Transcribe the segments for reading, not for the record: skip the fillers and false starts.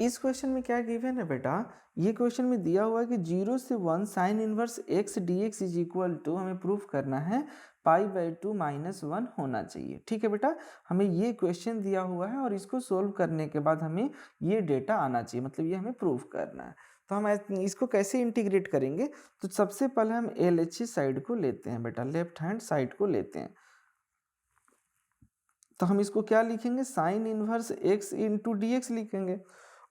इस क्वेश्चन में क्या गिवन है बेटा, ये क्वेश्चन में दिया हुआ है कि 0 से 1 sine inverse x d x is equal to, हमें प्रूफ करना है π/2 -1 होना चाहिए। ठीक है बेटा, हमें ये क्वेश्चन दिया हुआ है और इसको सोल्व करने के बाद हमें ये डेटा आना चाहिए, मतलब ये हमें प्रूफ करना है। तो हम इसको कैसे इंटीग्रेट करेंगे, तो सबसे पहले हम LHS साइड को लेते हैं बेटा, लेफ्ट हैंड साइड को लेते हैं। तो हम इसको क्या लिखेंगे, sign inverse x into D x लिखेंगे।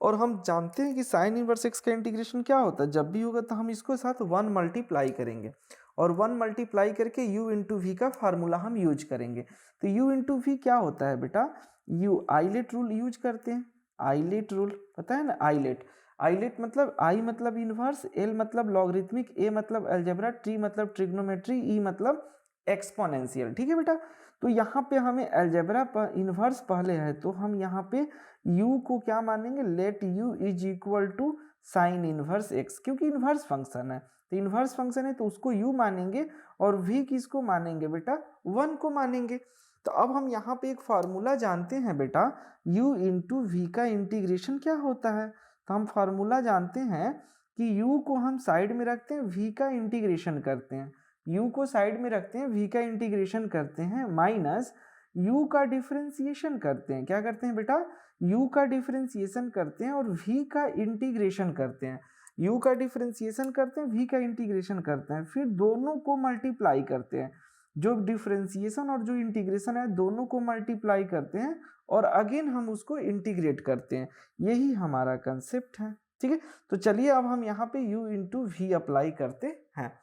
और हम जानते हैं कि साइन इनवर्स एक्स का इंटीग्रेशन क्या होता है, जब भी होगा तो हम इसको साथ 1 मल्टीप्लाई करेंगे और 1 मल्टीप्लाई करके u इंटू वी का फार्मूला हम यूज करेंगे। तो u इंटू वी क्या होता है बेटा, u आइलेट रूल यूज करते हैं। आइलेट रूल पता है ना, आइलेट आइलेट मतलब आई मतलब इनवर्स, एल मतलब लॉगरिथमिक, ए मतलब अलजेब्रा, टी मतलब ट्रिग्नोमेट्री, ई मतलब एक्सपोनेंशियल। ठीक है बेटा, तो यहाँ पे हमें अलजेब्रा पर इनवर्स पहले है तो हम यहाँ पे u को क्या मानेंगे, let u is equal to sine inverse x, क्योंकि इनवर्स फंक्शन है तो इनवर्स फंक्शन है तो उसको u मानेंगे और v किसको मानेंगे बेटा, 1 को मानेंगे। तो अब हम यहाँ पे एक फार्मूला जानते हैं बेटा, u इंटू वी का इंटीग्रेशन क्या होता है। तो हम फार्मूला जानते हैं कि u को हम साइड में रखते हैं, v का इंटीग्रेशन करते हैं, u को साइड में रखते हैं, v का इंटीग्रेशन करते हैं, माइनस u का डिफरेंशिएशन करते हैं। क्या करते हैं बेटा, u का डिफरेंशिएशन करते हैं और v का इंटीग्रेशन करते हैं। u का डिफरेंशिएशन करते हैं, v का इंटीग्रेशन करते हैं, फिर दोनों को मल्टीप्लाई करते हैं। जो डिफरेंशिएशन और जो इंटीग्रेशन है दोनों को मल्टीप्लाई करते हैं और अगेन हम उसको इंटीग्रेट करते हैं। यही हमारा कंसेप्ट है। ठीक है, तो चलिए अब हम यहाँ पे u इंटू वी अप्लाई करते हैं।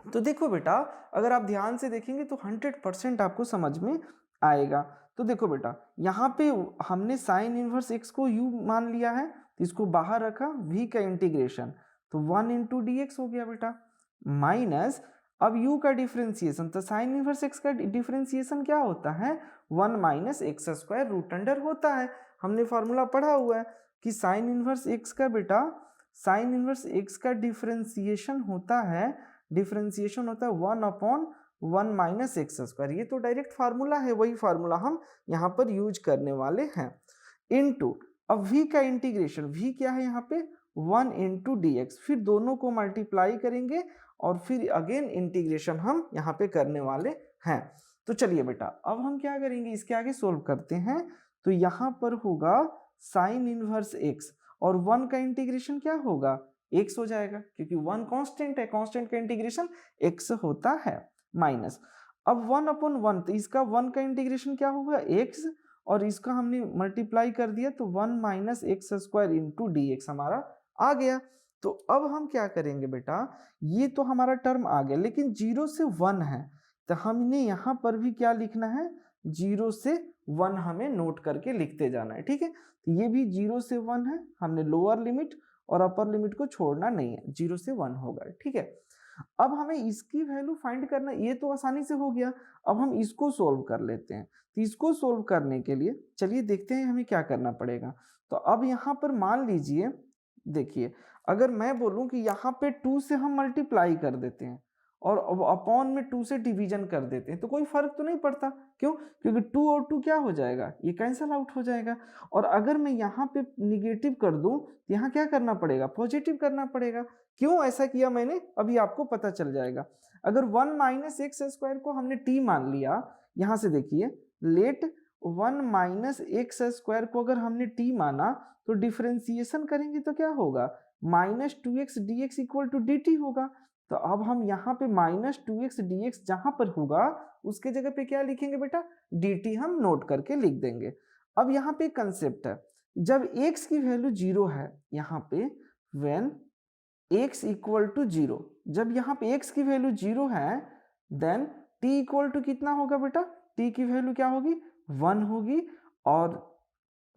तो देखो बेटा, अगर आप ध्यान से देखेंगे तो 100% आपको समझ में आएगा। तो देखो बेटा, यहाँ पे हमने साइन इनवर्स एक्स को u मान लिया है तो इसको बाहर रखा, v का इंटीग्रेशन तो 1 इंटू डी एक्स हो गया बेटा, माइनस अब u का डिफरेंशिएशन, तो साइन इनवर्स एक्स का डिफरेंशिएशन क्या होता है, 1 minus x square root under होता है। हमने फॉर्मूला पढ़ा हुआ है कि साइन इनवर्स एक्स का बेटा, साइन इनवर्स एक्स का डिफरेंशिएशन होता है 1/1 माइनस एक्स स्क्वायर। ये तो डायरेक्ट फार्मूला है, वही फार्मूला हम यहाँ पर यूज करने वाले हैं। इनटू अब v का इंटीग्रेशन, v क्या है यहाँ पे 1 इंटू डी एक्स, फिर दोनों को मल्टीप्लाई करेंगे और फिर अगेन इंटीग्रेशन हम यहाँ पे करने वाले हैं। तो चलिए बेटा, अब हम क्या करेंगे, इसके आगे सोल्व करते हैं। तो यहाँ पर होगा साइन इनवर्स एक्स और 1 का इंटीग्रेशन क्या होगा, x हो जाएगा, क्योंकि 1 कांस्टेंट है, कांस्टेंट का इंटीग्रेशन x होता है, माइनस अब 1/1, तो इसका 1 का इंटीग्रेशन क्या होगा x और इसका हमने मल्टीप्लाई कर दिया तो 1 minus x square into D x हमारा आ गया। तो अब हम क्या करेंगे बेटा, ये तो हमारा टर्म आ गया लेकिन 0 से 1 है तो हमने यहाँ पर भी क्या लिखना है, 0 से 1 हमें नोट करके लिखते जाना है। ठीक है, तो ये भी 0 से 1 है, हमने लोअर लिमिट और अपर लिमिट को छोड़ना नहीं है, 0 से 1 होगा। ठीक है, अब हमें इसकी वैल्यू फाइंड करना, ये तो आसानी से हो गया। अब हम इसको सोल्व कर लेते हैं। तो इसको सोल्व करने के लिए चलिए देखते हैं हमें क्या करना पड़ेगा। तो अब यहाँ पर मान लीजिए, देखिए अगर मैं बोलूं कि यहाँ पे 2 से हम मल्टीप्लाई कर देते हैं और अपॉन में 2 से डिवीजन कर देते हैं तो कोई फर्क तो नहीं पड़ता। क्यों, क्योंकि 2 और 2 क्या हो जाएगा, ये कैंसल आउट हो जाएगा। और अगर मैं यहाँ पे निगेटिव कर दूं तो यहाँ क्या करना पड़ेगा, पॉजिटिव करना पड़ेगा। क्यों ऐसा किया मैंने, अभी आपको पता चल जाएगा। अगर 1 माइनस एक्स स्क्वायर को हमने टी मान लिया, यहाँ से देखिए लेट 1 माइनस एक्स स्क्वायर को अगर हमने टी माना तो डिफरेंशिएशन करेंगे तो क्या होगा, minus 2x dx equal to d t होगा। तो अब हम यहाँ पे माइनस 2x dx जहां पर होगा उसके जगह पे क्या लिखेंगे बेटा, dt हम नोट करके लिख देंगे। अब यहाँ पे कंसेप्ट है, जब x की वैल्यू 0 है यहाँ पे, व्हेन x इक्वल टू 0, जब यहाँ पे x की वैल्यू 0 है देन t इक्वल टू कितना होगा बेटा, t की वैल्यू क्या होगी, 1 होगी। और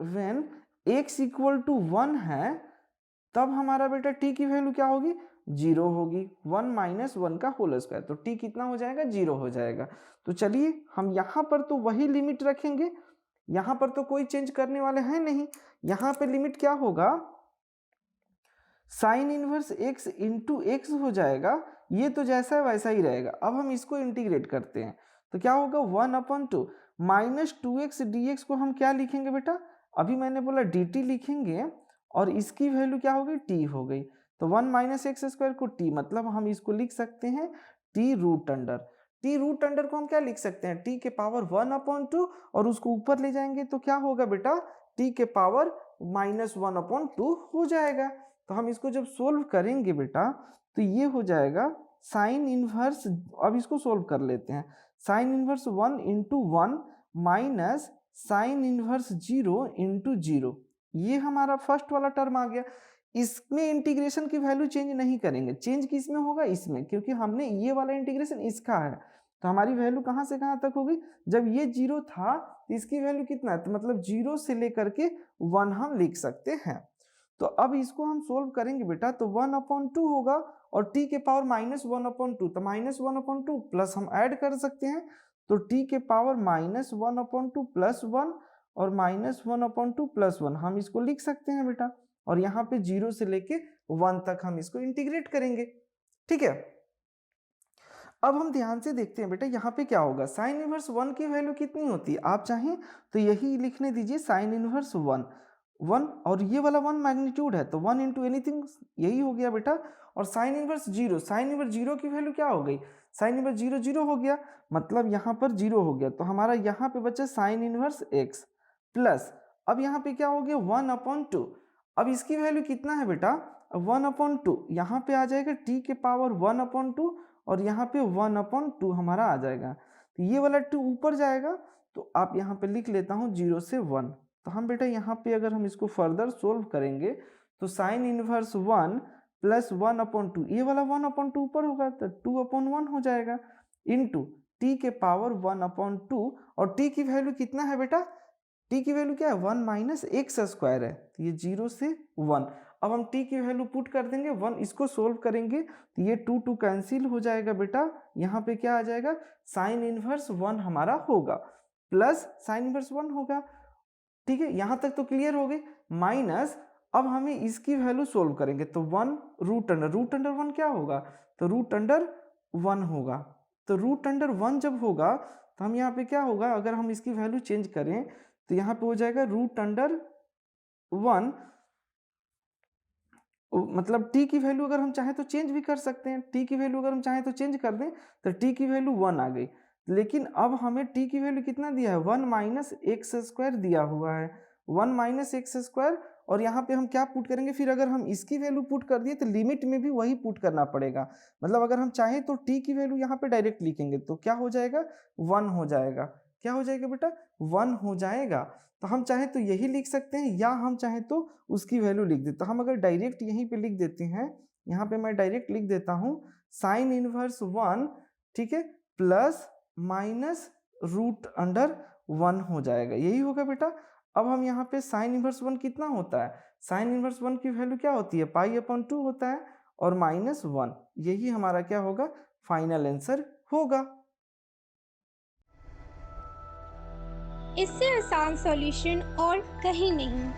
व्हेन x इक्वल टू 1 है तब हमारा बेटा t की वैल्यू क्या होगी, 0 होगी, 1 माइनस 1 का होल स्क्वायर, तो t कितना हो जाएगा, 0 हो जाएगा। तो चलिए हम यहाँ पर तो वही लिमिट रखेंगे, यहाँ पर तो कोई चेंज करने वाले हैं नहीं। यहाँ पे लिमिट क्या होगा, sign inverse x into x हो जाएगा, ये तो जैसा है वैसा ही रहेगा। अब हम इसको इंटीग्रेट करते हैं तो क्या होगा, 1/2 माइनस 2x dx को हम क्या लिखेंगे बेटा, अभी मैंने बोला dt लिखेंगे और इसकी वैल्यू क्या हो गई, t हो गई। तो 1 माइनस एक्स स्क्वायर को t, मतलब हम इसको लिख सकते हैं t root under. t root under को हम क्या लिख सकते हैं, t के पावर 1/2, और उसको ऊपर ले जाएंगे तो क्या होगा बेटा, t के पावर -1/2 हो जाएगा। तो हम इसको जब सोल्व करेंगे बेटा तो ये हो जाएगा साइन इनवर्स, अब इसको सोल्व कर लेते हैं। Sine inverse 1 into 1 minus sine inverse 0 into 0, ये हमारा फर्स्ट वाला टर्म आ गया। इसमें इंटीग्रेशन की वैल्यू चेंज नहीं करेंगे, चेंज किस में होगा, इसमें, क्योंकि हमने ये वाला इंटीग्रेशन इसका है। तो हमारी वैल्यू कहाँ से कहाँ तक होगी, जब ये 0 था तो इसकी वैल्यू कितना है, तो मतलब 0 से लेकर के 1 हम लिख सकते हैं। तो अब इसको हम सोल्व करेंगे बेटा तो 1/2 होगा और t के पावर -1/2, तो -1/2 प्लस हम ऐड कर सकते हैं, तो t के पावर -1/2 प्लस 1 और -1/2 प्लस 1 हम इसको लिख सकते हैं बेटा। और यहाँ पे 0 से लेके 1 तक हम इसको इंटीग्रेट करेंगे, ठीक है। अब हम ध्यान से देखते हैं बेटा यहाँ पे क्या होगा, साइन इनवर्स 1 की वैल्यू कितनी होती है, आप चाहें तो यही लिखने दीजिए, साइन इनवर्स 1 और ये वाला 1 मैग्नीट्यूड है तो 1 इंटू एनीथिंग, यही हो गया बेटा। और साइन इनवर्स 0, साइन इनवर्स 0 की वैल्यू क्या हो गई, साइन इनवर्स 0 0 हो गया, मतलब यहाँ पर 0 हो गया, तो हमारा यहाँ पे बचा साइन इनवर्स x प्लस, अब यहाँ पे क्या हो गया 1/2, अब इसकी वैल्यू कितना है बेटा 1/2, यहाँ पे आ जाएगा t के पावर 1/2 और यहाँ पे 1/2 हमारा आ जाएगा, तो ये वाला 2 ऊपर जाएगा, तो आप यहाँ पे लिख लेता हूँ 0 से 1। तो हम बेटा यहाँ पे अगर हम इसको फर्दर सोल्व करेंगे तो साइन इनवर्स 1 प्लस 1/2, ये वाला 1/2 ऊपर होगा तो 2/1 हो जाएगा, इंटू t के पावर 1/2, और t की वैल्यू कितना है बेटा, t की वैल्यू क्या है 1 माइनस एक्स स्क्वायर है, तो ये 0 से 1। अब हम t की वैल्यू पुट कर देंगे 1, इसको सोल्व करेंगे तो ये 2 कैंसिल हो जाएगा बेटा, यहाँ पे क्या आ जाएगा साइन इनवर्स 1 हमारा होगा प्लस साइन इनवर्स 1 होगा, ठीक है, यहाँ तक तो क्लियर हो गई। माइनस अब हमें इसकी वैल्यू सोल्व करेंगे तो 1 रूट अंडर 1 क्या होगा, तो रूट अंडर 1 होगा, तो रूट अंडर 1 जब होगा तो हम यहाँ पे क्या होगा, अगर हम इसकी वैल्यू चेंज करें तो यहाँ पे हो जाएगा रूट अंडर 1, मतलब t की वैल्यू अगर हम चाहें तो चेंज भी कर सकते हैं, t की वैल्यू अगर हम चाहें तो चेंज कर दें तो t की वैल्यू 1 आ गई, लेकिन अब हमें t की वैल्यू कितना दिया है 1 माइनस एक्स स्क्वायर दिया हुआ है, 1 माइनस एक्स स्क्वायर, और यहाँ पे हम क्या पुट करेंगे, फिर अगर हम इसकी वैल्यू पुट कर दिए तो लिमिट में भी वही पुट करना पड़ेगा, मतलब अगर हम चाहें तो t की वैल्यू यहाँ पे डायरेक्ट लिखेंगे तो क्या हो जाएगा 1 हो जाएगा, क्या हो जाएगा बेटा 1 हो जाएगा। तो हम चाहे तो यही लिख सकते हैं या हम चाहे तो उसकी वैल्यू लिख देते, तो हम अगर डायरेक्ट यहीं पे लिख देते हैं, यहाँ पे मैं डायरेक्ट लिख देता हूँ साइन इनवर्स 1, ठीक है, प्लस माइनस रूट अंडर 1 हो जाएगा, यही होगा बेटा। अब हम यहाँ पे साइन इनवर्स 1 कितना होता है, साइन इनवर्स 1 की वैल्यू क्या होती है पाई/2 होता है और -1, यही हमारा क्या होगा फाइनल आंसर होगा। इससे आसान सॉल्यूशन और कहीं नहीं।